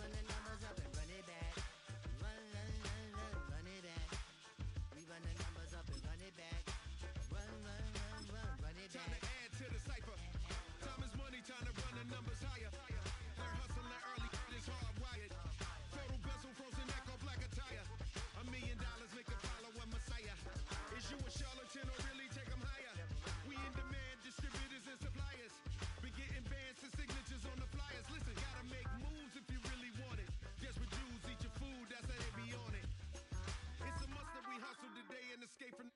run the numbers up and run it back. Run, run, run, run, run it back. We run the numbers up and run it back. Run, run, run, run, run it back. Time to add to the cipher. Time is money, time to run the numbers higher. Learn hustling early, it's hardwired. Total bezel, frozen neck or black attire. $1 million make a follow a messiah. Is you a charlatan or really take them higher? We in demand, distributors and suppliers. Be getting bands and signatures on the flyers. Listen, gotta make moves if you really want it. Desperate Jews eat your food, that's how they be on it. It's a must that we hustle today and escape from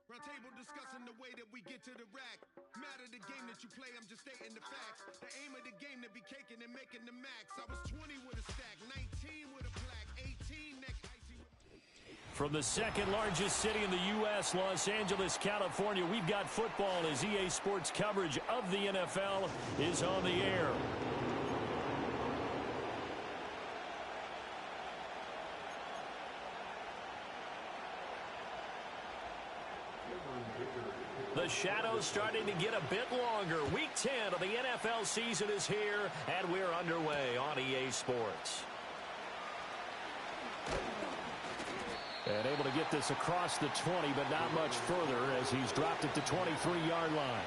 round table discussing the way that we get to the rack. Matter the game that you play, I'm just stating the facts. The aim of the game to be caking and making the max. I was 20 with a stack, 19 with a plaque, 18 neck icy. From the second largest city in the U.S., Los Angeles, California, we've got football as EA Sports coverage of the NFL is on the air. The shadow's starting to get a bit longer. Week 10 of the NFL season is here, and we're underway on EA Sports. And able to get this across the 20, but not much further as he's dropped it to 23-yard line.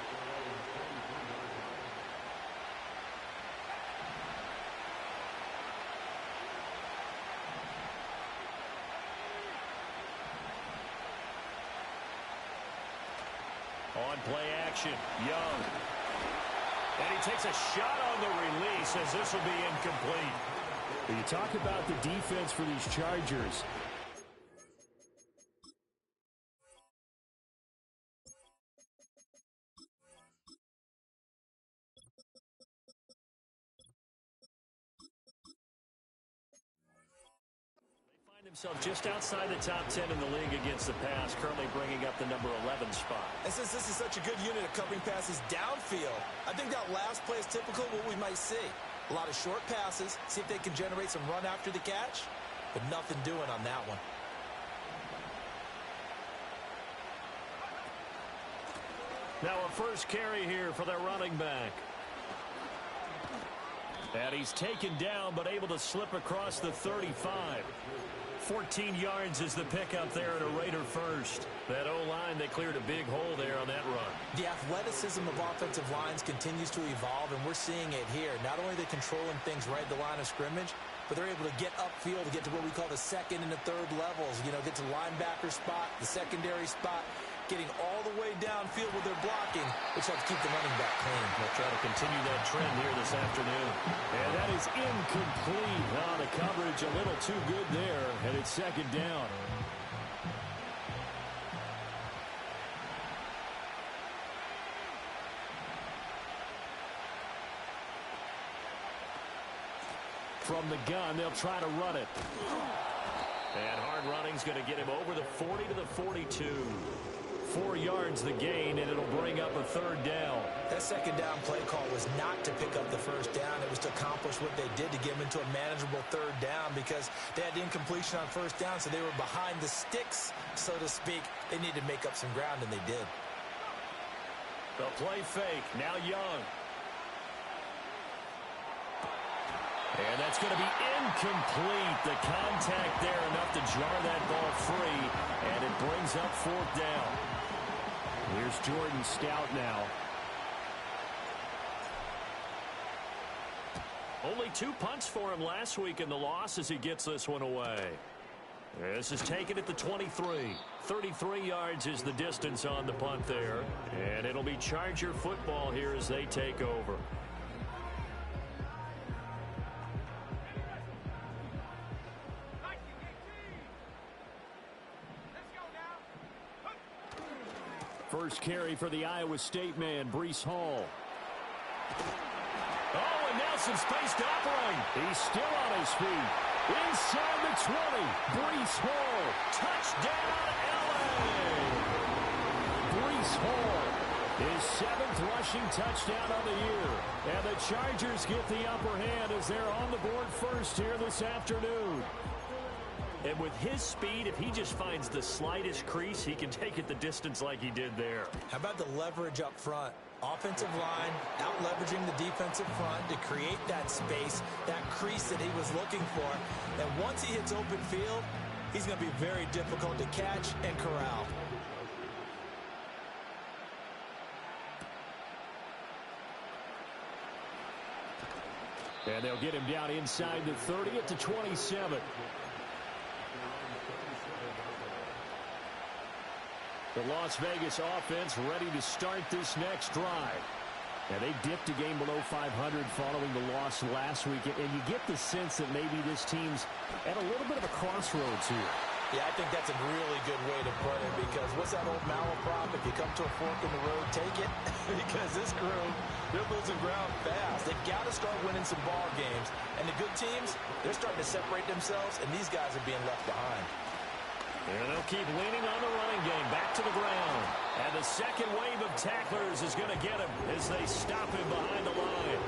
On play action, Young. And he takes a shot on the release as this will be incomplete. When you talk about the defense for these Chargers, himself just outside the top 10 in the league against the pass, currently bringing up the number 11 spot. And since this is such a good unit of covering passes downfield, I think that last play is typical of what we might see. A lot of short passes, see if they can generate some run after the catch, but nothing doing on that one. Now a first carry here for their running back. And he's taken down, but able to slip across the 35. 14 yards is the pickup there at a Raider first. That O-line, they cleared a big hole there on that run. The athleticism of offensive lines continues to evolve, and we're seeing it here. Not only are they controlling things right at the line of scrimmage, but they're able to get upfield to get to what we call the second and the third levels. You know, get to the linebacker spot, the secondary spot, getting all the way downfield with their blocking, which helps keep the running back clean. They'll try to continue that trend here this afternoon. And that is incomplete. The coverage a little too good there, and it's second down. From the gun, they'll try to run it. And hard running's going to get him over the 40 to the 42. 4 yards the gain, and it'll bring up a third down. That second down play call was not to pick up the first down. It was to accomplish what they did to get them into a manageable third down because they had the incompletion on first down, so they were behind the sticks, so to speak. They needed to make up some ground, and they did. The play fake. Now Young. And that's going to be incomplete. The contact there enough to jar that ball free, and it brings up fourth down. Here's Jordan Stout now. Only 2 punts for him last week in the loss as he gets this one away. This is taken at the 23. 33 yards is the distance on the punt there. And it'll be Charger football here as they take over. First carry for the Iowa State man, Breece Hall. Oh, and now some space to operate. He's still on his feet. Inside the 20, Breece Hall. Touchdown, LA! Breece Hall, his 7th rushing touchdown of the year. And the Chargers get the upper hand as they're on the board first here this afternoon. And with his speed, if he just finds the slightest crease, he can take it the distance like he did there. How about the leverage up front? Offensive line out-leveraging the defensive front to create that space, that crease that he was looking for. And once he hits open field, he's going to be very difficult to catch and corral. And they'll get him down inside the 30 at the 27. The Las Vegas offense ready to start this next drive. And they dipped a game below 500 following the loss last week. And you get the sense that maybe this team's at a little bit of a crossroads here. Yeah, I think that's a really good way to put it, because what's that old malaprop? If you come to a fork in the road, take it. Because this crew, they're losing ground fast. They've got to start winning some ball games. And the good teams, they're starting to separate themselves, and these guys are being left behind. And they'll keep leaning on the running game. Back to the ground. And the second wave of tacklers is going to get him as they stop him behind the line.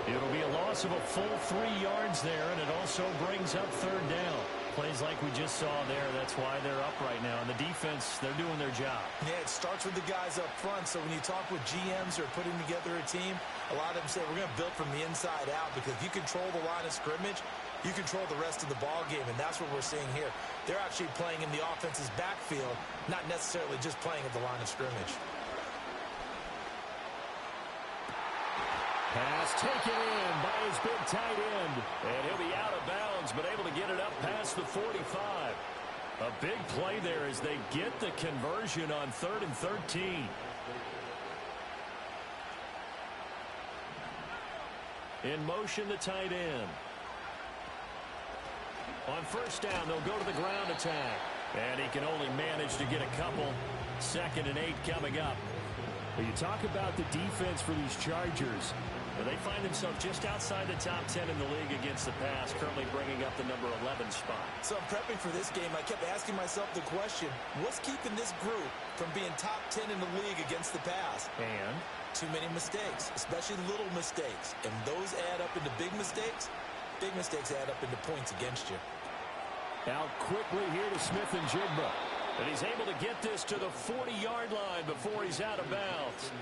It'll be a loss of a full 3 yards there, and it also brings up third down. Plays like we just saw there, that's why they're up right now. And the defense, they're doing their job. Yeah, it starts with the guys up front. So when you talk with GMs or putting together a team, a lot of them say we're going to build from the inside out, because if you control the line of scrimmage, you control the rest of the ball game, and that's what we're seeing here. They're actually playing in the offense's backfield, not necessarily just playing at the line of scrimmage. Pass taken in by his big tight end. And he'll be out of bounds, but able to get it up past the 45. A big play there as they get the conversion on 3rd and 13. In motion, the tight end. On first down, they'll go to the ground attack. And he can only manage to get a couple. 2nd and 8 coming up. But you talk about the defense for these Chargers. They find themselves just outside the top 10 in the league against the pass, currently bringing up the number 11 spot. So I'm prepping for this game. I kept asking myself the question, what's keeping this group from being top 10 in the league against the pass? And? Too many mistakes, especially little mistakes. And those add up into big mistakes. Big mistakes add up into points against you. Out quickly here to Smith and Jigba. And he's able to get this to the 40-yard line before he's out of bounds.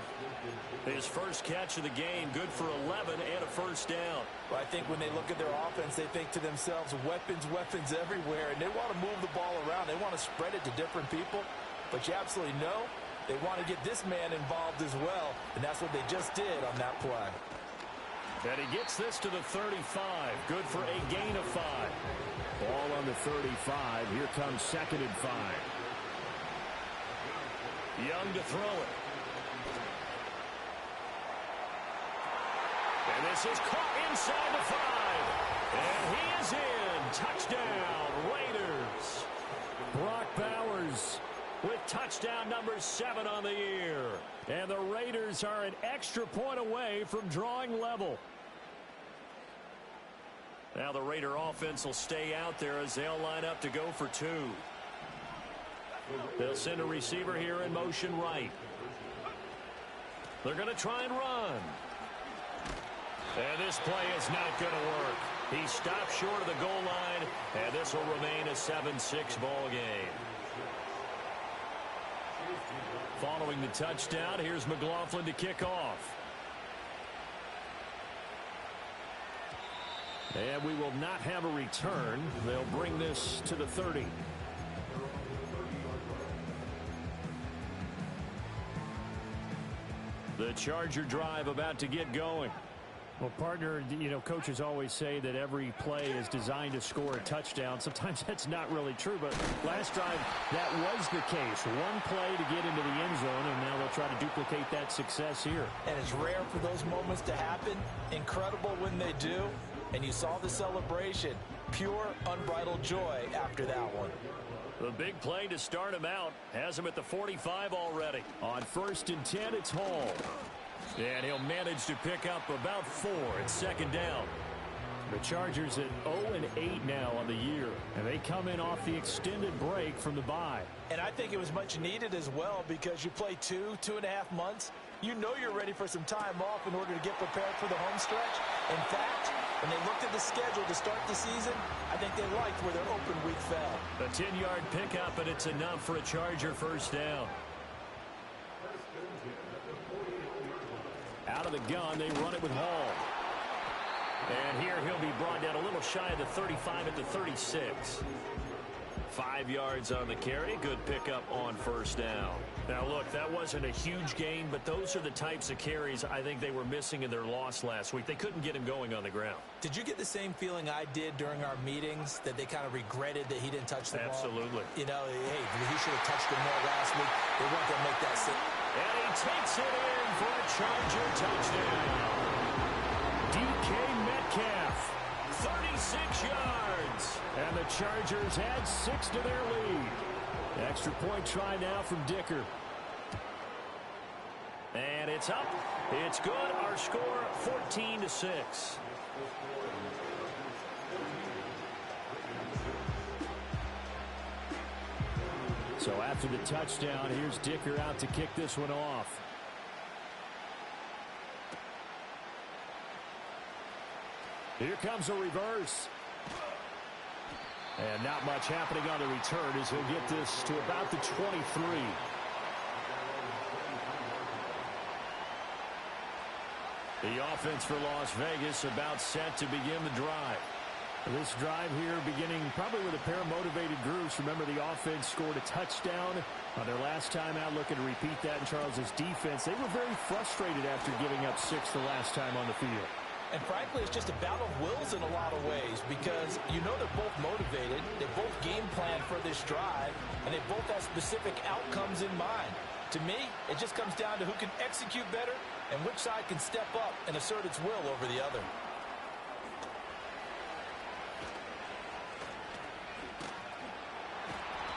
His first catch of the game, good for 11 and a first down. Well, I think when they look at their offense, they think to themselves, weapons, weapons everywhere, and they want to move the ball around. They want to spread it to different people, but you absolutely know they want to get this man involved as well, and that's what they just did on that play. And he gets this to the 35, good for a gain of 5. Ball on the 35, here comes 2nd and 5. Young to throw it. And this is caught inside the 5. And he is in. Touchdown, Raiders. Brock Bowers with touchdown number 7 on the year. And the Raiders are an extra point away from drawing level. Now the Raider offense will stay out there as they'll line up to go for 2. They'll send a receiver here in motion right. They're going to try and run. And this play is not going to work. He stopped short of the goal line, and this will remain a 7-6 ball game. Following the touchdown, here's McLaughlin to kick off. And we will not have a return. They'll bring this to the 30. The Charger drive about to get going. Well, partner, you know, coaches always say that every play is designed to score a touchdown. Sometimes that's not really true, but last drive, that was the case. One play to get into the end zone, and now they'll try to duplicate that success here. And it's rare for those moments to happen. Incredible when they do. And you saw the celebration. Pure, unbridled joy after that one. The big play to start him out has him at the 45 already. On 1st and 10, it's Hall. And he'll manage to pick up about 4 at 2nd down. The Chargers at 0-8 now on the year, and they come in off the extended break from the bye. And I think it was much needed as well, because you play 2.5 months. You know you're ready for some time off in order to get prepared for the home stretch. In fact, when they looked at the schedule to start the season, I think they liked where their open week fell. A 10-yard pickup, and it's enough for a Charger first down. out of the gun. They run it with Hall. And here he'll be brought down a little shy of the 35 at the 36. 5 yards on the carry. Good pickup on first down. Now, look, that wasn't a huge gain, but those are the types of carries I think they were missing in their loss last week. They couldn't get him going on the ground. Did you get the same feeling I did during our meetings, that they kind of regretted that he didn't touch the ball? Absolutely. You know, hey, he should have touched him more last week. They weren't going to make that sit. And he takes it in for a Charger touchdown. DK Metcalf, 36 yards. And the Chargers add 6 to their lead. Extra point try now from Dicker. And it's up. It's good. Our score, 14-6. So after the touchdown, here's Dicker out to kick this one off. Here comes a reverse. And not much happening on the return as he'll get this to about the 23. The offense for Las Vegas about set to begin the drive. This drive here beginning probably with a pair of motivated groups. Remember, the offense scored a touchdown on their last time out. Looking to repeat that in Charles's defense. They were very frustrated after giving up 6 the last time on the field. And frankly, it's just a battle of wills in a lot of ways, because you know they're both motivated, they both game plan for this drive, and they both have specific outcomes in mind. To me, it just comes down to who can execute better and which side can step up and assert its will over the other.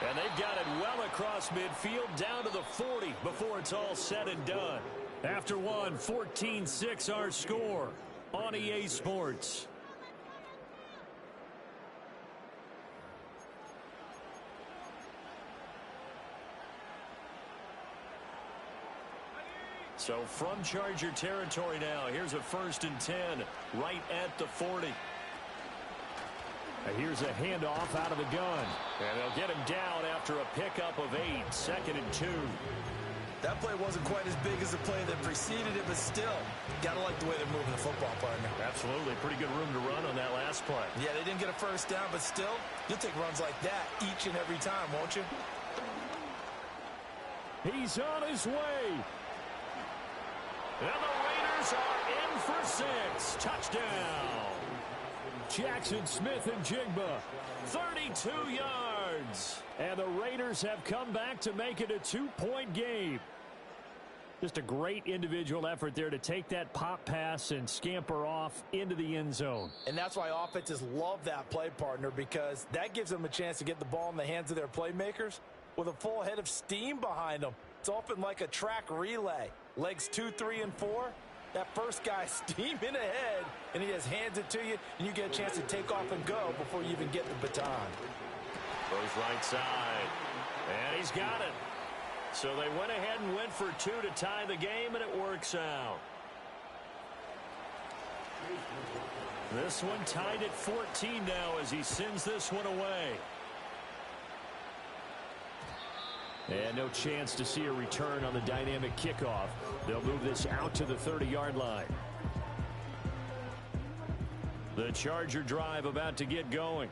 And they've got it well across midfield down to the 40 before it's all said and done. After one, 14-6 our score on EA Sports. So from Charger territory now, here's a 1st and 10 right at the 40. And here's a handoff out of the gun. And they'll get him down after a pickup of 8, 2nd and 2. That play wasn't quite as big as the play that preceded it, but still, gotta like the way they're moving the football, partner. Absolutely. Pretty good room to run on that last play. Yeah, they didn't get a first down, but still, you'll take runs like that each and every time, won't you? He's on his way. And the Raiders are in for 6. Touchdown. Jackson Smith-Njigba, 32 yards. And the Raiders have come back to make it a 2-point game. Just a great individual effort there to take that pop pass and scamper off into the end zone. And that's why offenses love that play, partner, because that gives them a chance to get the ball in the hands of their playmakers with a full head of steam behind them. It's often like a track relay. Legs 2, 3, and 4. That first guy steaming ahead, and he just hands it to you, and you get a chance to take off and go before you even get the baton. Goes right side, and he's got it. So they went ahead and went for 2 to tie the game, and it works out. This one tied at 14 now as he sends this one away. And no chance to see a return on the dynamic kickoff. They'll move this out to the 30-yard line. The Charger drive about to get going.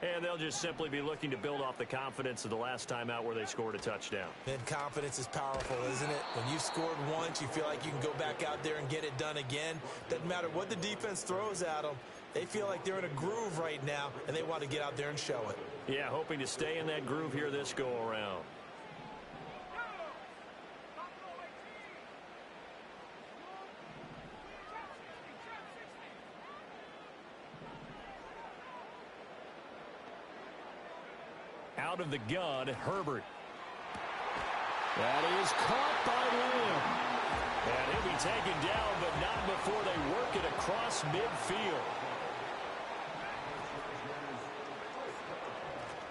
And they'll just simply be looking to build off the confidence of the last time out where they scored a touchdown. And confidence is powerful, isn't it? When you've scored once, you feel like you can go back out there and get it done again. Doesn't matter what the defense throws at them. They feel like they're in a groove right now, and they want to get out there and show it. Yeah, hoping to stay in that groove here this go-around. Out of the gun, Herbert. That is caught by Lamb. And he'll be taken down, but not before they work it across midfield.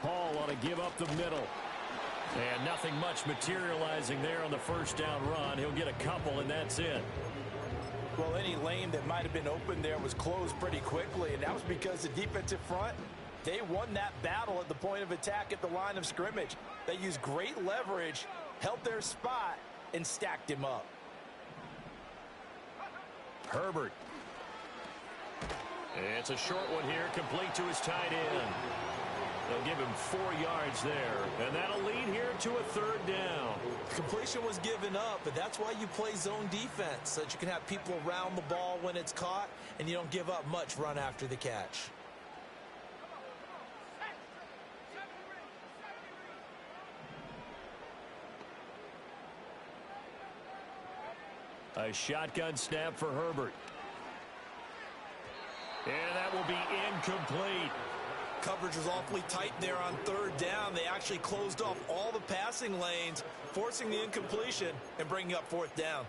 Hall ought to give up the middle. And nothing much materializing there on the first down run. He'll get a couple, and that's it. Well, any lane that might have been open there was closed pretty quickly, and that was because the defensive front, they won that battle at the point of attack at the line of scrimmage. They used great leverage, held their spot, and stacked him up. Herbert. It's a short one here, complete to his tight end. They'll give him 4 yards there, and that'll lead here to a 3rd down. Completion was given up, but that's why you play zone defense, so that you can have people around the ball when it's caught, and you don't give up much run after the catch. A shotgun snap for Herbert. And that will be incomplete. Coverage was awfully tight there on 3rd down. They actually closed off all the passing lanes, forcing the incompletion and bringing up 4th down.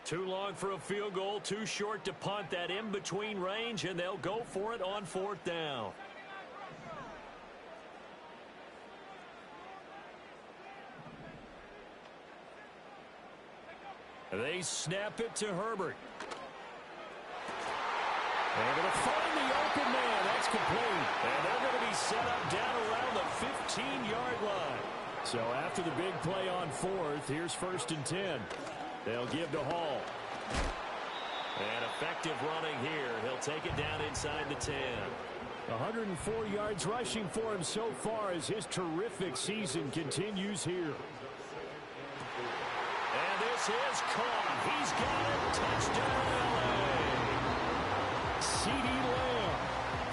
Too long for a field goal, too short to punt. That in-between range, and they'll go for it on 4th down. They snap it to Herbert. Able to find the open man. That's complete. And they're going to be set up down around the 15-yard line. So after the big play on 4th, here's 1st and 10. They'll give to Hall. And effective running here. He'll take it down inside the 10. 104 yards rushing for him so far as his terrific season continues here. And this is caught. He's got it. Touchdown, L.A. CeeDee Lamb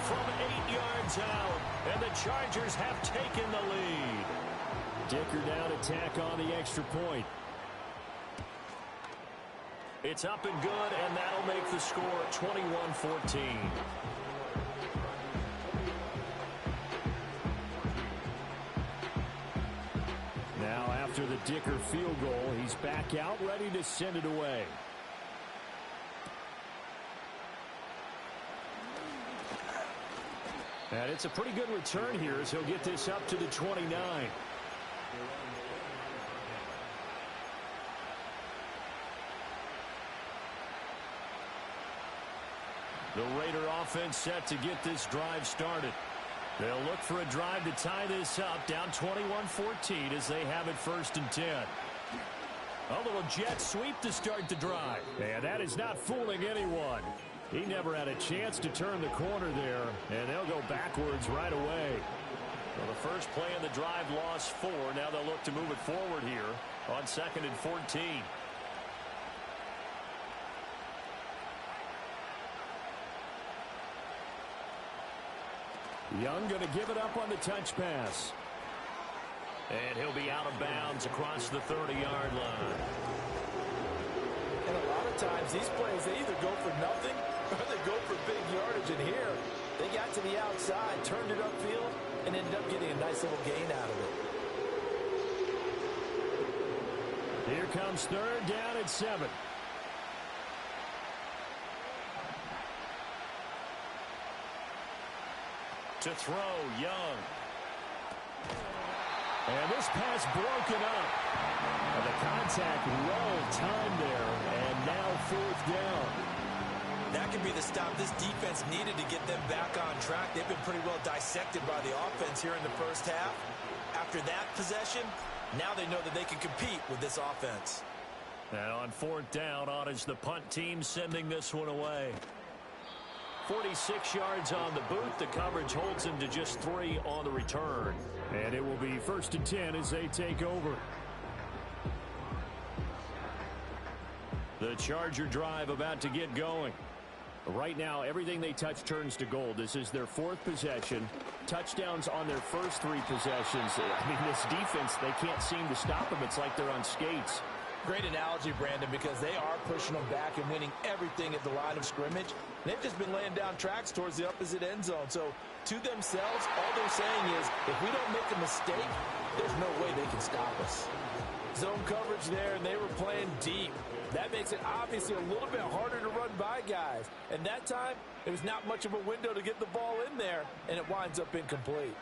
from 8 yards out. And the Chargers have taken the lead. Dicker down to tack on the extra point. It's up and good, and that'll make the score 21-14. Now after the Dicker field goal, he's back out ready to send it away. And it's a pretty good return here as he'll get this up to the 29. The Raider offense set to get this drive started. They'll look for a drive to tie this up, down 21-14 as they have it 1st and 10. A little jet sweep to start the drive. And that is not fooling anyone. He never had a chance to turn the corner there, and they'll go backwards right away. Well, the first play of the drive lost 4. Now they'll look to move it forward here on 2nd and 14. Young going to give it up on the touch pass. And he'll be out of bounds across the 30-yard line. And a lot of times these plays, they either go for nothing or they go for big yardage. And here, they got to the outside, turned it upfield, and ended up getting a nice little gain out of it. Here comes 3rd down at 7. To throw, Young. And this pass broken up. And the contact well timed there. And now 4th down. That could be the stop this defense needed to get them back on track. They've been pretty well dissected by the offense here in the first half. After that possession, now they know that they can compete with this offense. And on 4th down, on is the punt team sending this one away. 46 yards on the boot. The coverage holds him to just 3 on the return. And it will be 1st and 10 as they take over. The Charger drive about to get going. Right now, everything they touch turns to gold. This is their 4th possession. Touchdowns on their first 3 possessions. I mean, this defense, they can't seem to stop them. It's like they're on skates. Great analogy, Brandon, because they are pushing them back and winning everything at the line of scrimmage. They've just been laying down tracks towards the opposite end zone. So, to themselves, all they're saying is, if we don't make a mistake, there's no way they can stop us. Zone coverage there, and they were playing deep. That makes it obviously a little bit harder to run by guys. And that time, it was not much of a window to get the ball in there, and it winds up incomplete.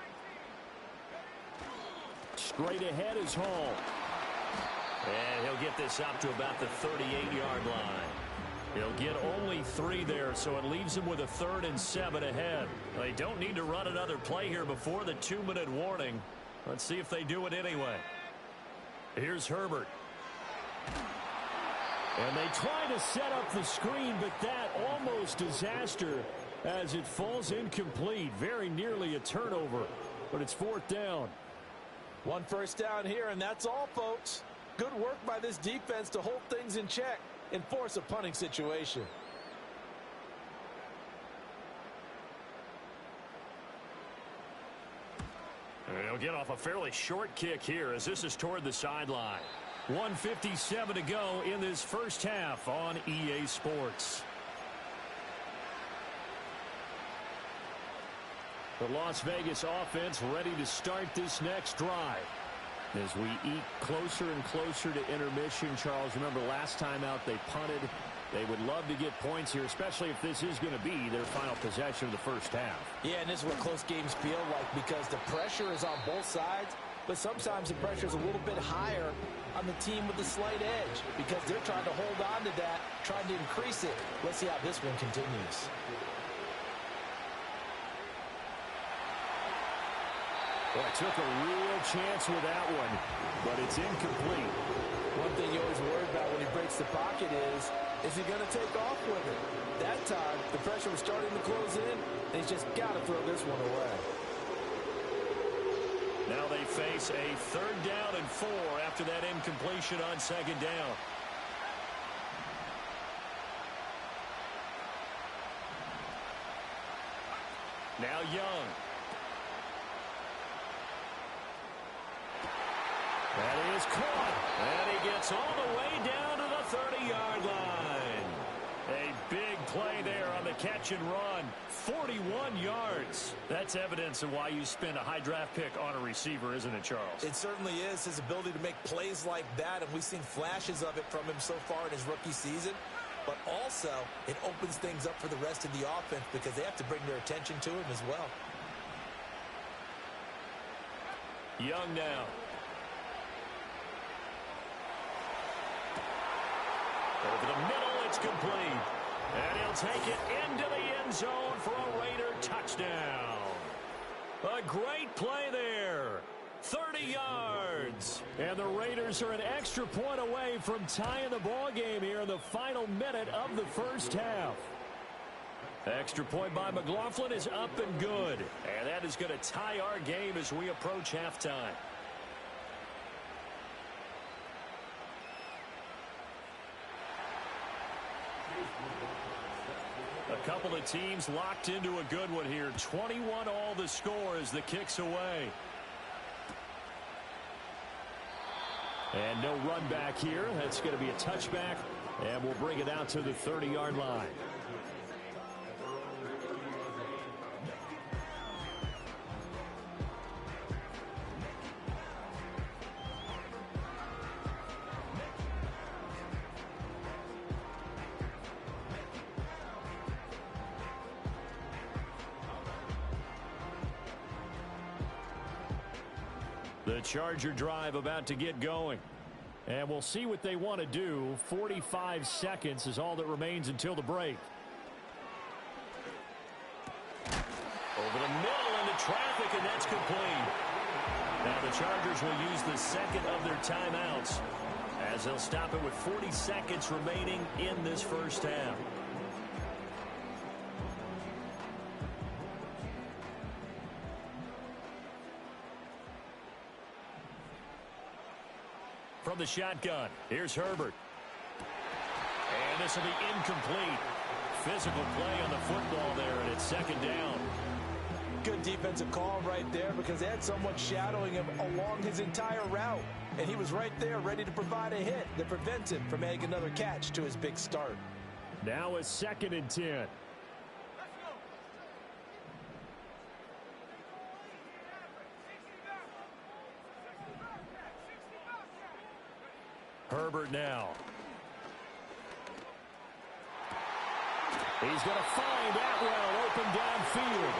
Straight ahead is Hall. And he'll get this up to about the 38-yard line. He'll get only 3 there, so it leaves him with a 3rd and 7 ahead. They don't need to run another play here before the 2-minute warning. Let's see if they do it anyway. Here's Herbert. And they try to set up the screen, but that almost disaster as it falls incomplete. Very nearly a turnover, but it's 4th down. 1 first down here, and that's all, folks. Good work by this defense to hold things in check and force a punting situation. He'll get off a fairly short kick here as this is toward the sideline. 1:57 to go in this first half on EA Sports. The Las Vegas offense ready to start this next drive. As we eke closer and closer to intermission, Charles, remember last time out they punted. They would love to get points here, especially if this is going to be their final possession of the first half. Yeah, and this is what close games feel like because the pressure is on both sides, but sometimes the pressure is a little bit higher on the team with the slight edge because they're trying to hold on to that, trying to increase it. Let's see how this one continues. Well, I took a real chance with that one, but it's incomplete. One thing you always worry about when he breaks the pocket is he going to take off with it? That time, the pressure was starting to close in, and he's just got to throw this one away. Now they face a 3rd down and 4 after that incompletion on 2nd down. Now Young. That is caught. And he gets all the way down to the 30-yard line. A big play there on the catch and run. 41 yards. That's evidence of why you spend a high draft pick on a receiver, isn't it, Charles? It certainly is, his ability to make plays like that, and we've seen flashes of it from him so far in his rookie season. But also, it opens things up for the rest of the offense because they have to bring their attention to him as well. Young now. Over the middle, it's complete. And he'll take it into the end zone for a Raider touchdown. A great play there. 30 yards. And the Raiders are an extra point away from tying the ball game here in the final minute of the first half. Extra point by McLaughlin is up and good. And that is going to tie our game as we approach halftime. A couple of teams locked into a good one here. 21 all the score as the kick's away. And no run back here. That's going to be a touchback. And we'll bring it out to the 30-yard line. The Charger drive about to get going. And we'll see what they want to do. 45 seconds is all that remains until the break. Over the middle into traffic, and that's complete. Now the Chargers will use the second of their timeouts as they'll stop it with 40 seconds remaining in this first half. From the shotgun, here's Herbert. And this will be incomplete. Physical play on the football there, and it's 2nd down. Good defensive call right there because they had someone shadowing him along his entire route. And he was right there ready to provide a hit that prevents him from adding another catch to his big start. Now a 2nd and 10. Herbert now. He's going to find Atwell open downfield.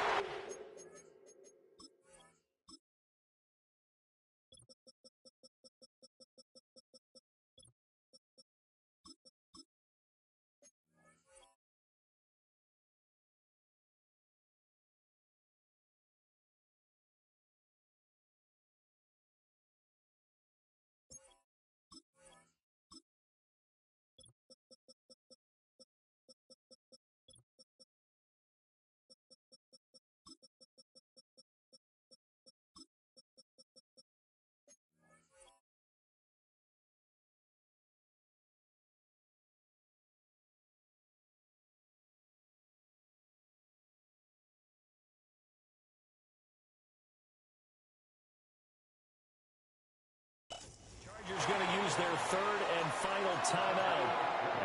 use their third and final timeout,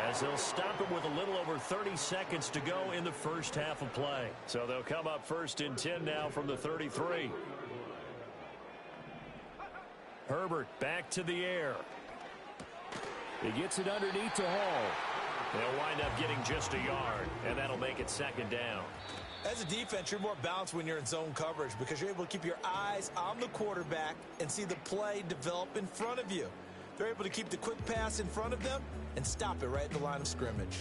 as they'll stop it with a little over 30 seconds to go in the first half of play. So they'll come up first and 10 now from the 33. Herbert back to the air. He gets it underneath to Hall. They'll wind up getting just a yard, and that'll make it second down. As a defense, you're more balanced when you're in zone coverage because you're able to keep your eyes on the quarterback and see the play develop in front of you. They're able to keep the quick pass in front of them and stop it right at the line of scrimmage.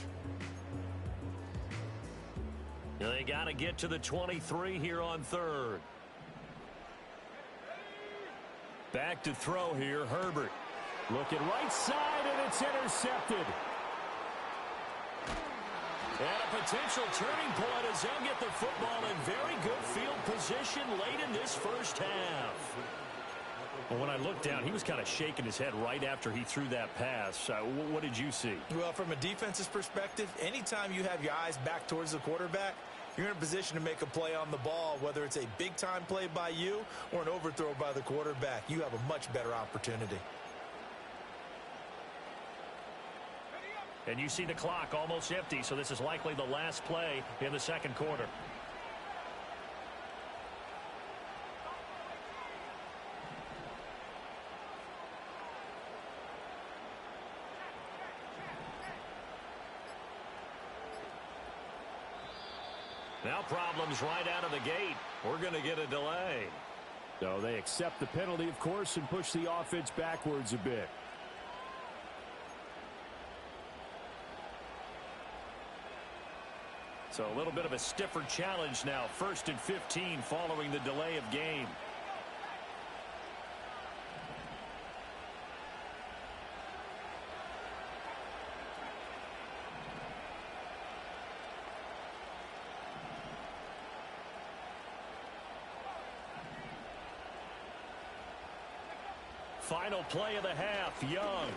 They got to get to the 23 here on third. Back to throw here, Herbert. Looking right side, and it's intercepted. And a potential turning point as they'll get the football in very good field position late in this first half. Well, when I looked down, he was kind of shaking his head right after he threw that pass. What did you see? Well, from a defense's perspective, anytime you have your eyes back towards the quarterback, you're in a position to make a play on the ball, whether it's a big-time play by you or an overthrow by the quarterback. You have a much better opportunity. And you see the clock almost empty, so this is likely the last play in the second quarter. Now problems right out of the gate. We're going to get a delay. So they accept the penalty, of course, and push the offense backwards a bit. So a little bit of a stiffer challenge now. 1st and 15 following the delay of game. Final play of the half, Young.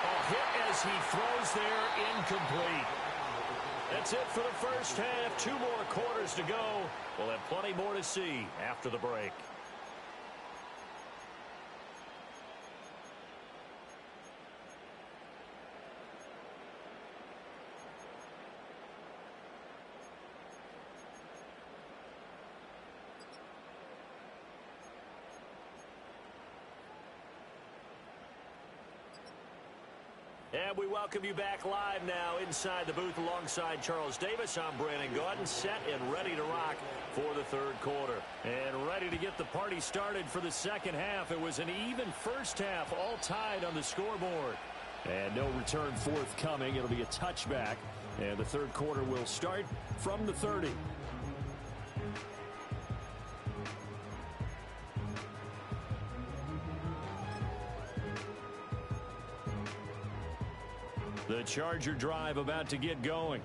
A hit as he throws there, incomplete. That's it for the first half. 2 more quarters to go. We'll have plenty more to see after the break. And we welcome you back live now inside the booth alongside Charles Davis. I'm Brandon Gaudin, set and ready to rock for the third quarter. And ready to get the party started for the second half. It was an even first half, all tied on the scoreboard. And no return forthcoming. It'll be a touchback. And the third quarter will start from the 30. The Charger drive about to get going.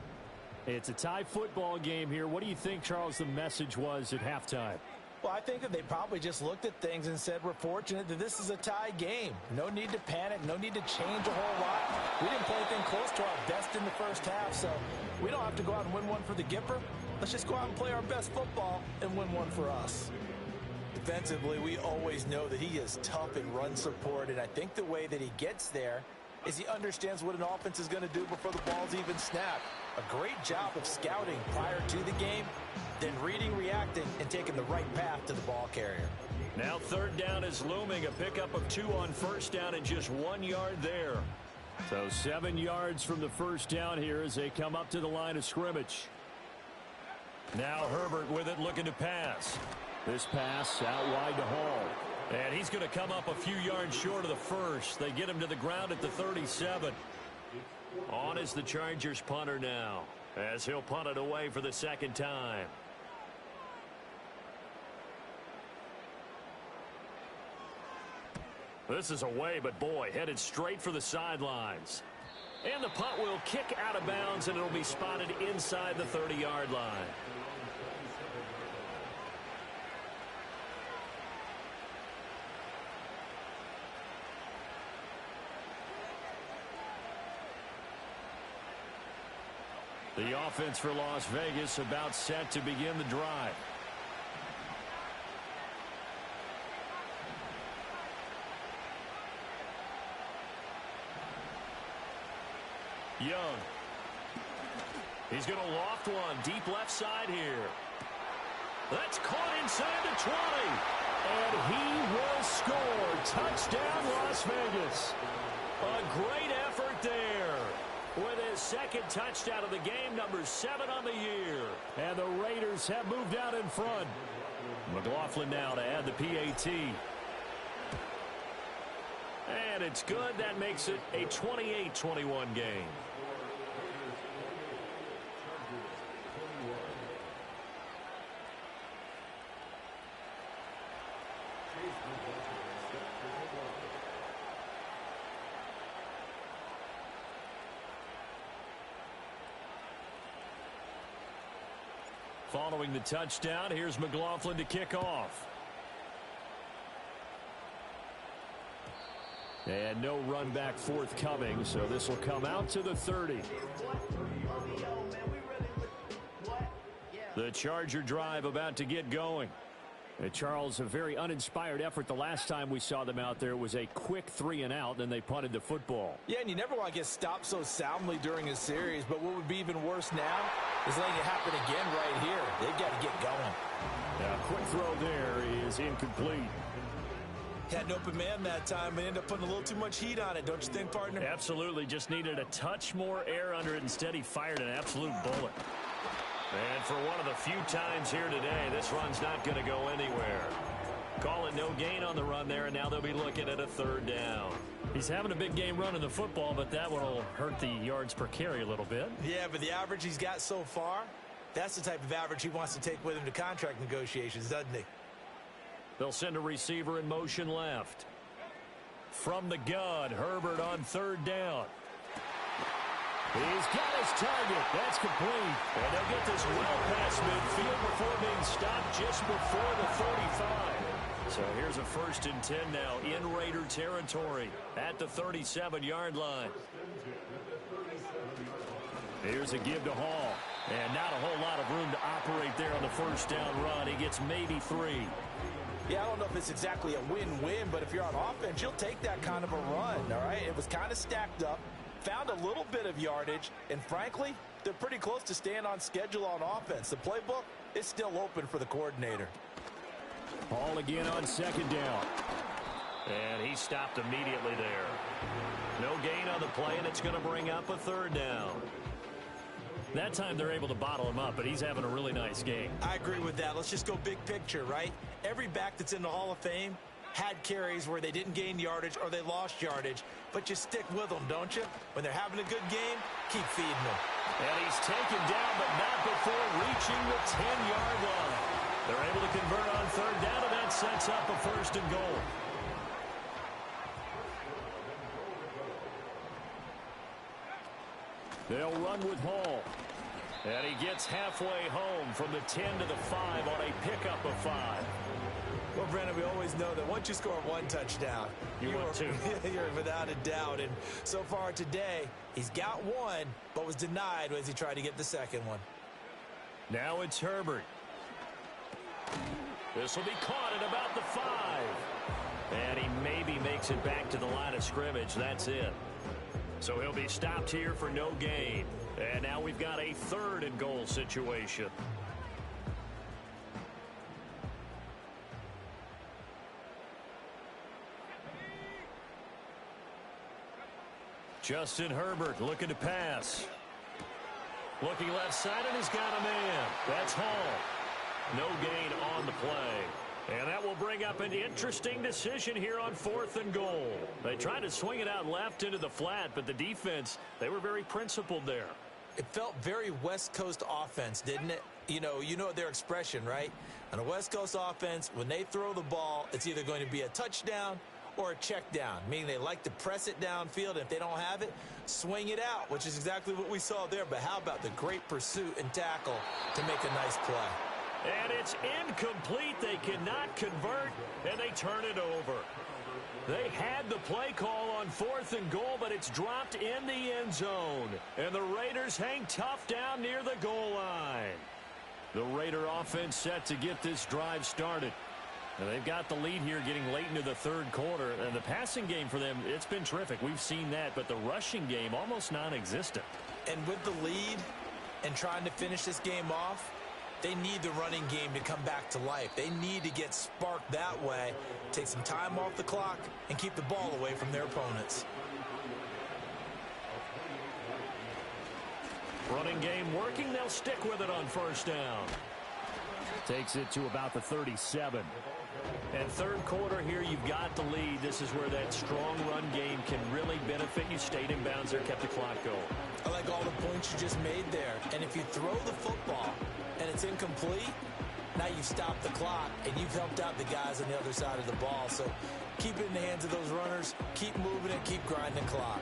It's a tie football game here. What do you think, Charles, the message was at halftime? Well, I think that they probably just looked at things and said, we're fortunate that this is a tie game. No need to panic. No need to change a whole lot. We didn't play anything close to our best in the first half, so we don't have to go out and win one for the Gipper. Let's just go out and play our best football and win one for us. Defensively, we always know that he is tough in run support, and I think the way that he gets there is he understands what an offense is going to do before the ball's even snapped. A great job of scouting prior to the game, then reading, reacting, and taking the right path to the ball carrier. Now third down is looming. A pickup of 2 on first down and just 1 yard there. So 7 yards from the first down here as they come up to the line of scrimmage. Now Herbert with it, looking to pass. This pass out wide to Hall. And he's going to come up a few yards short of the first. They get him to the ground at the 37. On is the Chargers punter now, as he'll punt it away for the second time. This is away, but boy, headed straight for the sidelines. And the punt will kick out of bounds, and it'll be spotted inside the 30-yard line. The offense for Las Vegas about set to begin the drive. Young. He's going to loft one deep left side here. That's caught inside the 20. And he will score. Touchdown, Las Vegas. A great effort there. With his second touchdown of the game, number 7 on the year. And the Raiders have moved out in front. McLaughlin now to add the PAT. And it's good. That makes it a 28-21 game. Following the touchdown, here's McLaughlin to kick off. And no run back forthcoming, so this will come out to the 30. The Charger drive about to get going. And Charles, a very uninspired effort the last time we saw them out there. It was a quick 3 and out, then they punted the football. Yeah, and you never want to get stopped so soundly during a series, but what would be even worse now is letting it happen again right here. They've got to get going. A quick throw there is incomplete. Had an open man that time, but ended up putting a little too much heat on it, don't you think, partner? Absolutely, just needed a touch more air under it. Instead, he fired an absolute bullet. And for one of the few times here today, this run's not going to go anywhere. Call it no gain on the run there, and now they'll be looking at a 3rd down. He's having a big game running the football, but that one will hurt the yards per carry a little bit. Yeah, but the average he's got so far, that's the type of average he wants to take with him to contract negotiations, doesn't he? They'll send a receiver in motion left. From the gun, Herbert on 3rd down. He's got his target. That's complete. And they'll get this well past midfield before being stopped just before the 35. So here's a 1st and 10 now in Raider territory at the 37-yard line. Here's a give to Hall. And not a whole lot of room to operate there on the 1st down run. He gets maybe 3. Yeah, I don't know if it's exactly a win-win, but if you're on offense, you'll take that kind of a run, all right? It was kind of stacked up. Found a little bit of yardage, and frankly, they're pretty close to staying on schedule on offense. The playbook is still open for the coordinator. Hall again on 2nd down. And he stopped immediately there. No gain on the play, and it's going to bring up a 3rd down. That time they're able to bottle him up, but he's having a really nice game. I agree with that. Let's just go big picture, right? Every back that's in the Hall of Fame had carries where they didn't gain yardage or they lost yardage, but you stick with them, don't you? When they're having a good game, keep feeding them. And he's taken down, but not before reaching the 10-yard line. They're able to convert on 3rd down, and that sets up a 1st and goal. They'll run with Hall. And he gets halfway home from the 10 to the 5 on a pickup of 5. Well, Brandon, we always know that once you score 1 touchdown, you want 2. You're without a doubt. And so far today, he's got 1, but was denied as he tried to get the 2nd one. Now it's Herbert. This will be caught at about the 5. And he maybe makes it back to the line of scrimmage. That's it. So he'll be stopped here for no gain. And now we've got a 3rd and goal situation. Justin Herbert looking to pass. Looking left side, and he's got a man. That's Hall. No gain on the play. And that will bring up an interesting decision here on 4th and goal. They tried to swing it out left into the flat, but the defense, they were very principled there. It felt very West Coast offense, didn't it? You know their expression, right? On a West Coast offense, when they throw the ball, it's either going to be a touchdown or a check down, meaning they like to press it downfield, and if they don't have it, swing it out, which is exactly what we saw there. But how about the great pursuit and tackle to make a nice play? And it's incomplete. They cannot convert, and they turn it over. They had the play call on 4th and goal, but it's dropped in the end zone. And the Raiders hang tough down near the goal line. The Raider offense set to get this drive started. And they've got the lead here getting late into the 3rd quarter, and the pass passing game for them, it's been terrific. We've seen that, but the rushing game almost non-existent. And with the lead and trying to finish this game off, they need the running game to come back to life. They need to get sparked that way, take some time off the clock, and keep the ball away from their opponents. Running game working. They'll stick with it on first down. Takes it to about the 37. And third quarter here, you've got the lead. This is where that strong run game can really benefit you. Stayed in bounds there, kept the clock going. I like all the points you just made there. And if you throw the football and it's incomplete, now you've stopped the clock and you've helped out the guys on the other side of the ball. So keep it in the hands of those runners. Keep moving it. Keep grinding the clock.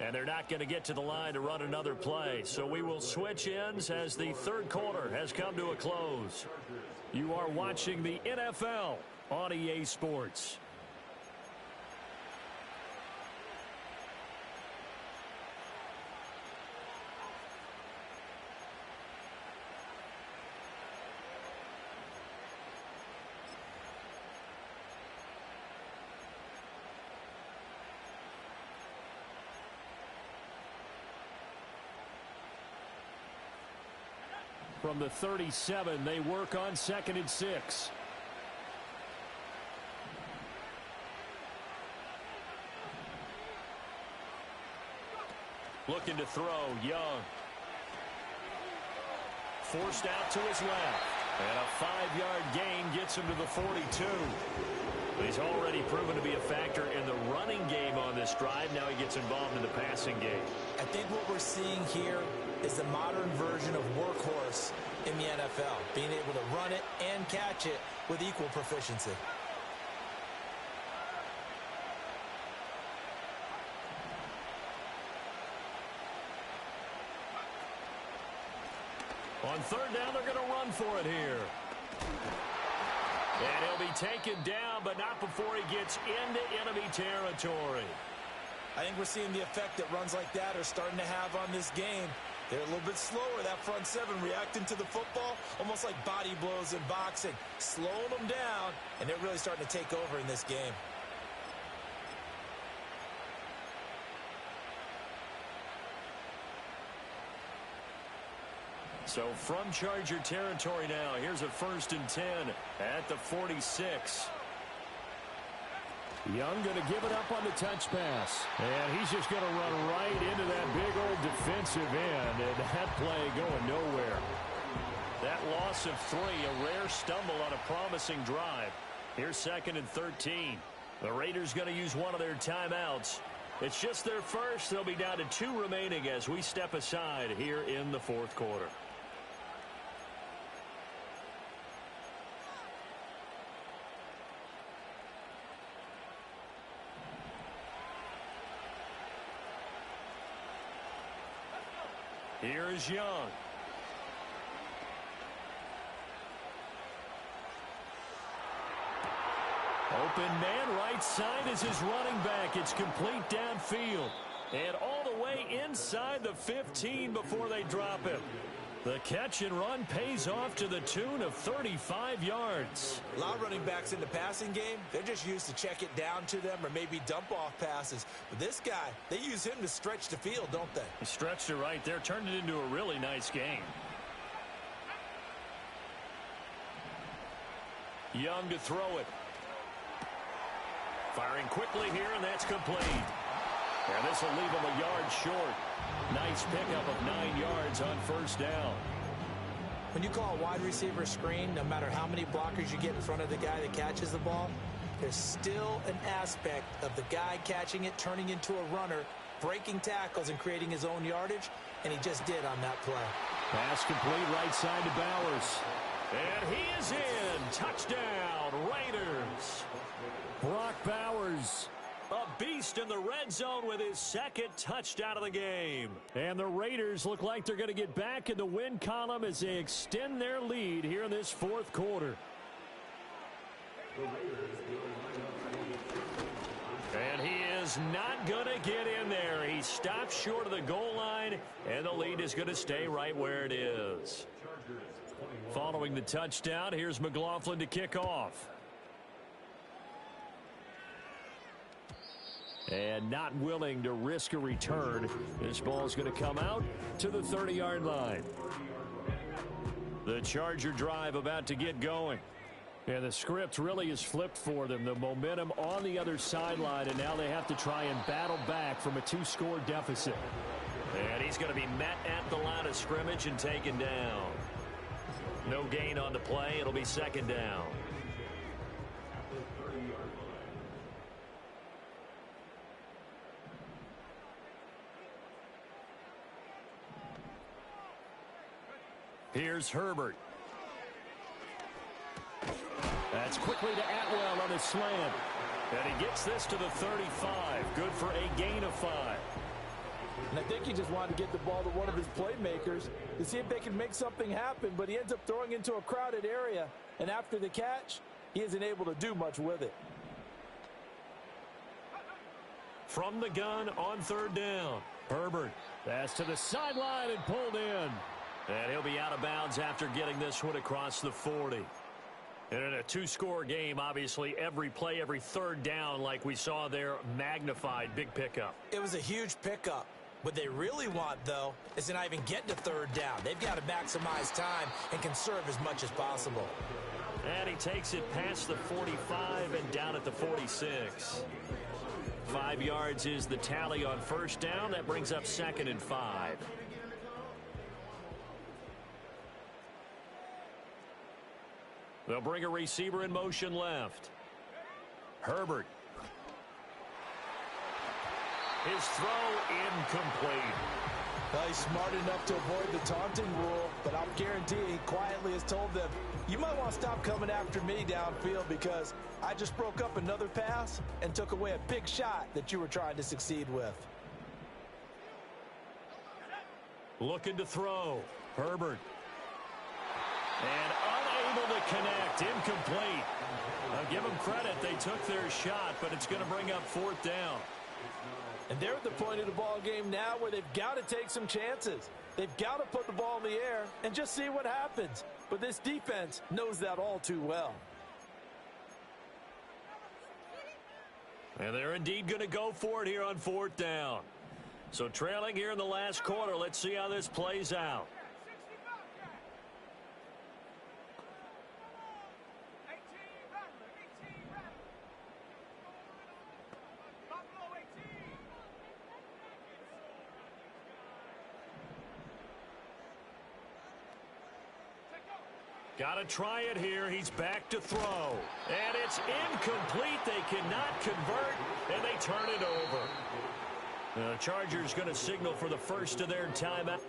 And they're not going to get to the line to run another play. So we will switch ends as the third quarter has come to a close. You are watching the NFL on EA Sports. From the 37, they work on 2nd and 6. Looking to throw, Young. Forced out to his left. And a 5-yard gain gets him to the 42. He's already proven to be a factor in the running game on this drive. Now he gets involved in the passing game. I think what we're seeing here is the modern version of workhorse in the NFL, being able to run it and catch it with equal proficiency. On third down, they're going to run for it here. And he'll be taken down, but not before he gets into enemy territory. I think we're seeing the effect that runs like that are starting to have on this game. They're a little bit slower, that front seven, reacting to the football, almost like body blows in boxing, slowing them down, and they're really starting to take over in this game. So from Charger territory now, here's a 1st and 10 at the 46. Young going to give it up on the touch pass. And he's just going to run right into that big old defensive end. And that play going nowhere. That loss of 3, a rare stumble on a promising drive. Here's 2nd and 13. The Raiders going to use one of their timeouts. It's just their first. They'll be down to 2 remaining as we step aside here in the 4th quarter. Here is Young. Open man, right side is his running back. It's complete downfield. And all the way inside the 15 before they drop him. The catch and run pays off to the tune of 35 yards. A lot of running backs in the passing game, they're just used to check it down to them or maybe dump off passes. But this guy, they use him to stretch the field, don't they? He stretched it right there, turned it into a really nice game. Young to throw it. Firing quickly here, and that's complete. And this will leave him a yard short. Nice pickup of 9 yards on first down. When you call a wide receiver screen, no matter how many blockers you get in front of the guy that catches the ball, there's still an aspect of the guy catching it, turning into a runner, breaking tackles and creating his own yardage, and he just did on that play. Pass complete right side to Bowers. And he is in. Touchdown, Raiders. Brock Bowers. A beast in the red zone with his 2nd touchdown of the game. And the Raiders look like they're going to get back in the win column as they extend their lead here in this 4th quarter. And he is not going to get in there. He stops short of the goal line, and the lead is going to stay right where it is. Following the touchdown, here's McLaughlin to kick off. And not willing to risk a return. This ball is going to come out to the 30-yard line. The Charger drive about to get going. And the script really is flipped for them. The momentum on the other sideline, and now they have to try and battle back from a 2-score deficit. And he's going to be met at the line of scrimmage and taken down. No gain on the play. It'll be second down. Here's Herbert. That's quickly to Atwell on the slant. And he gets this to the 35. Good for a gain of 5. And I think he just wanted to get the ball to one of his playmakers to see if they can make something happen, but he ends up throwing into a crowded area. And after the catch, he isn't able to do much with it. From the gun on third down. Herbert. That's to the sideline and pulled in. And he'll be out of bounds after getting this one across the 40. And in a 2-score game, obviously, every play, every third down, like we saw there, magnified. Big pickup. It was a huge pickup. What they really want, though, is to not even get to third down. They've got to maximize time and conserve as much as possible. And he takes it past the 45 and down at the 46. 5 yards is the tally on first down. That brings up 2nd and 5. They'll bring a receiver in motion left. Herbert. His throw incomplete. Well, he's smart enough to avoid the taunting rule, but I'll guarantee he quietly has told them, you might want to stop coming after me downfield because I just broke up another pass and took away a big shot that you were trying to succeed with. Looking to throw. Herbert. And unable to connect. Incomplete. I'll give them credit. They took their shot, but it's going to bring up 4th down. And they're at the point of the ball game now where they've got to take some chances. They've got to put the ball in the air and just see what happens. But this defense knows that all too well. And they're indeed going to go for it here on 4th down. So trailing here in the last quarter. Let's see how this plays out. Got to try it here. He's back to throw. And it's incomplete. They cannot convert, and they turn it over. The Chargers going to signal for the first of their timeout.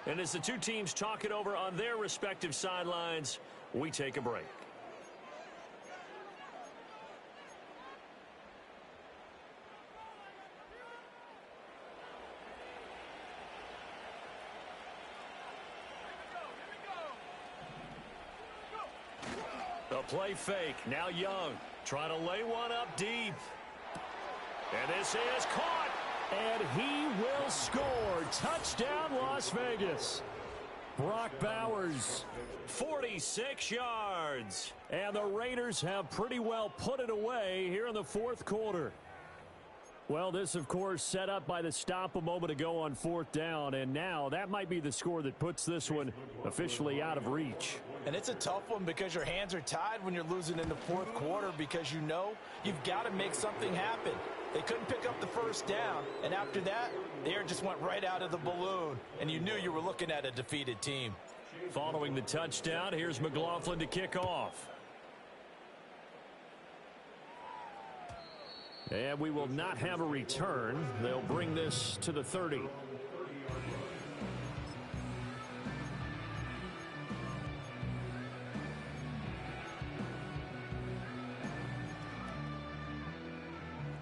And as the two teams talk it over on their respective sidelines, we take a break. The play fake. Now Young trying to lay one up deep. And this is caught. And he will score. Touchdown, Las Vegas. Brock Bowers. 46 yards. And the Raiders have pretty well put it away here in the 4th quarter. Well, this, of course, set up by the stop a moment ago on 4th down, and now that might be the score that puts this one officially out of reach. And it's a tough one because your hands are tied when you're losing in the 4th quarter because you know you've got to make something happen. They couldn't pick up the first down, and after that, the air just went right out of the balloon, and you knew you were looking at a defeated team. Following the touchdown, here's McLaughlin to kick off. And we will not have a return. They'll bring this to the 30.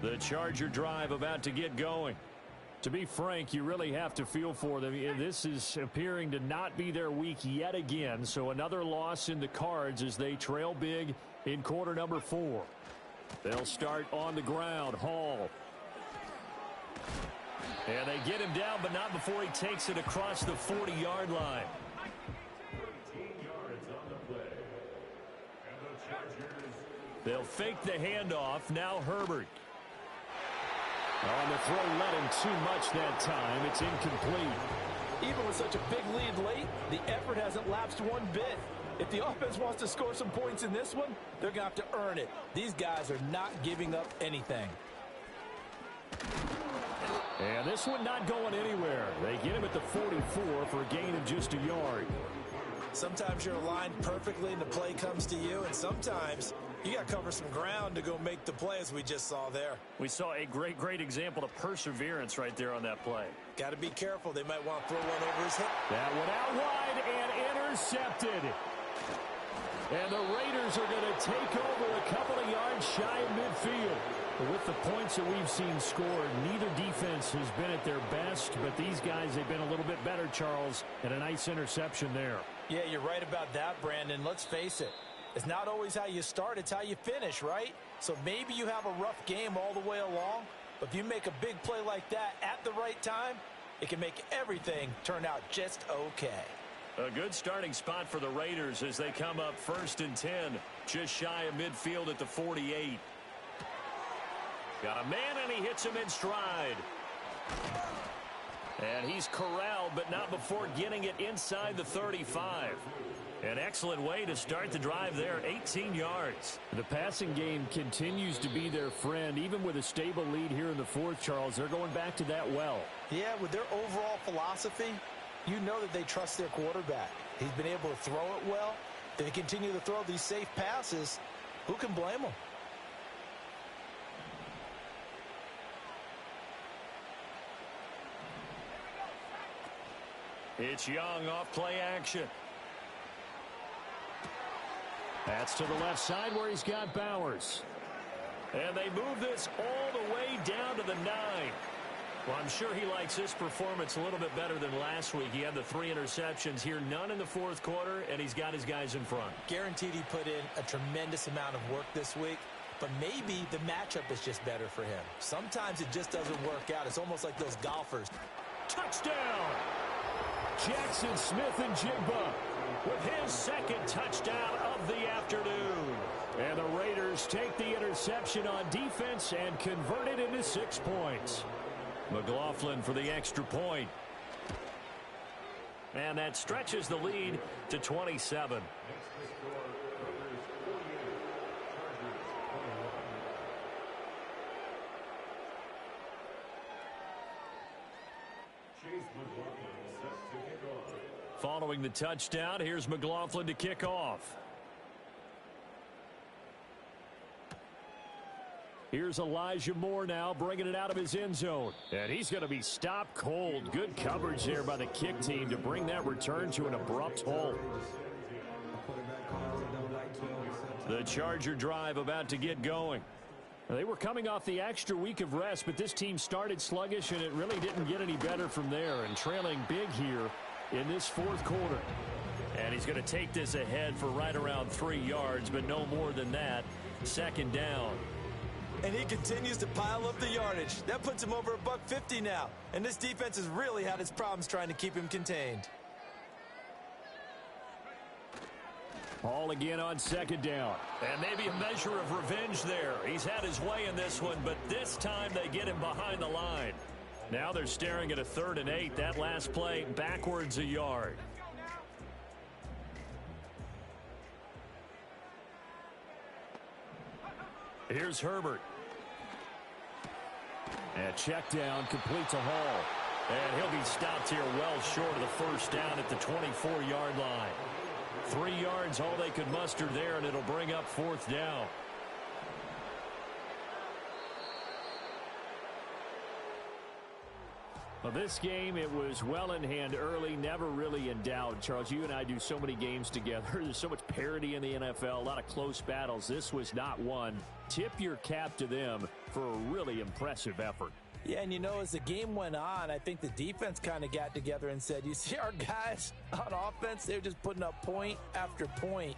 The Charger drive about to get going. To be frank, you really have to feel for them. This is appearing to not be their week yet again. So another loss in the cards as they trail big in quarter number 4. They'll start on the ground. Hall. And they get him down, but not before he takes it across the 40-yard line. They'll fake the handoff. Now Herbert. On the throw, let him too much that time. It's incomplete. Even with such a big lead late, the effort hasn't lapsed one bit. If the offense wants to score some points in this one, they're going to have to earn it. These guys are not giving up anything. And this one not going anywhere. They get him at the 44 for a gain of just a yard. Sometimes you're aligned perfectly and the play comes to you, and sometimes you got to cover some ground to go make the play, as we just saw there. We saw a great example of perseverance right there on that play. Got to be careful. They might want to throw one over his head. That one out wide and intercepted. And the Raiders are going to take over a couple of yards shy of midfield. With the points that we've seen scored, neither defense has been at their best, but these guys, they've been a little bit better, Charles, and a nice interception there. Yeah, you're right about that, Brandon. Let's face it. It's not always how you start, it's how you finish, right? So maybe you have a rough game all the way along, but if you make a big play like that at the right time, it can make everything turn out just okay. A good starting spot for the Raiders as they come up 1st and 10, just shy of midfield at the 48. Got a man, and he hits him in stride. And he's corralled, but not before getting it inside the 35. An excellent way to start the drive there, 18 yards. The passing game continues to be their friend. Even with a stable lead here in the 4th, Charles, they're going back to that well. Yeah, with their overall philosophy, you know that they trust their quarterback. He's been able to throw it well. If they continue to throw these safe passes, who can blame them? It's Young off play action. That's to the left side where he's got Bowers. And they move this all the way down to the 9. Well, I'm sure he likes this performance a little bit better than last week. He had the 3 interceptions here, none in the 4th quarter, and he's got his guys in front. Guaranteed he put in a tremendous amount of work this week, but maybe the matchup is just better for him. Sometimes it just doesn't work out. It's almost like those golfers. Touchdown! Jackson Smith-Njigba with his 2nd touchdown of the afternoon. And the Raiders take the interception on defense and convert it into 6 points. McLaughlin for the extra point. And that stretches the lead to 27. Following the touchdown, here's McLaughlin to kick off. Here's Elijah Moore now bringing it out of his end zone. And he's going to be stopped cold. Good coverage there by the kick team to bring that return to an abrupt halt. The Charger drive about to get going. They were coming off the extra week of rest, but this team started sluggish, and it really didn't get any better from there. And trailing big here in this 4th quarter. And he's going to take this ahead for right around 3 yards, but no more than that. 2nd down. And he continues to pile up the yardage. That puts him over $150 now. And this defense has really had its problems trying to keep him contained. Ball again on second down. And maybe a measure of revenge there. He's had his way in this one, but this time they get him behind the line. Now they're staring at a 3rd and 8. That last play backwards a yard. Here's Herbert. And check down, completes a haul. And he'll be stopped here well short of the first down at the 24-yard line. 3 yards, all they could muster there, and it'll bring up 4th down. Well, this game, it was well in hand early, never really in doubt. Charles, you and I do so many games together. There's so much parity in the NFL, a lot of close battles. This was not one. Tip your cap to them for a really impressive effort. Yeah, and you know, as the game went on, I think the defense kind of got together and said, you see our guys on offense, they're just putting up point after point.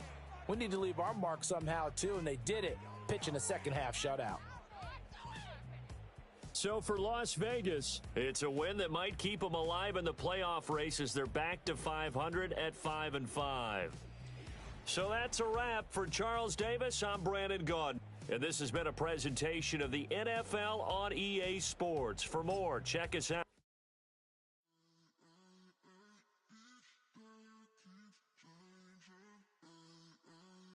We need to leave our mark somehow, too, and they did it, pitching a second-half shutout. So for Las Vegas, it's a win that might keep them alive in the playoff races. They're back to 500 at 5-5. So that's a wrap. For Charles Davis, I'm Brandon Gaudin. And this has been a presentation of the NFL on EA Sports. For more, check us out.